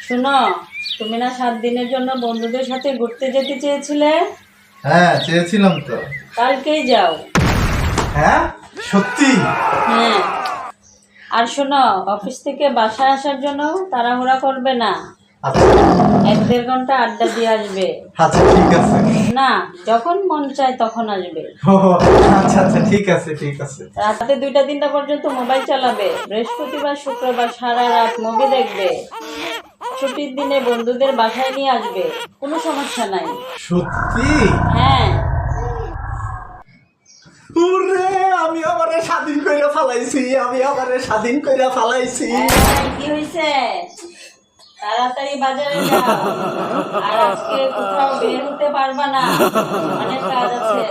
শোনো, তুমি না 7 দিনের জন্য বন্ধুদের সাথে ঘুরতে যেতে চেয়েছিলে? হ্যাঁ, চেয়েছিলাম তো। কালকেই যাও। হ্যাঁ, সত্যি? হ্যাঁ, আর শোনো, অফিস থেকে বাসায় আসার জন্য তাড়াহুড়া করবে না। আচ্ছা 1-1.5 ঘন্টা আড্ডা দিয়ে আসবে। আচ্ছা, ঠিক আছে। না, যখন মন চায় তখন আসবে। ও, আচ্ছা আচ্ছা, ঠিক আছে ঠিক আছে। রাতে 2টা-3টা পর্যন্ত মোবাইল চালাবে। বৃহস্পতিবার শুক্রবার সারা রাত মুভি দেখবে। ছুটির দিনে বন্ধুদের বাসায় নিয়ে আসবে, কোনো সমস্যা নাই। সত্যি? হ্যাঁ। ওরে, আমি আমারে স্বাধীন কইরা ফালাইছি, আমি আমারে স্বাধীন কইরা ফালাইছি। কি হয়েছে? তাড়াতাড়ি বাজারে যাও। আর আজকে কোথাও বের হতে পারবা না, অনেক কাজ আছে।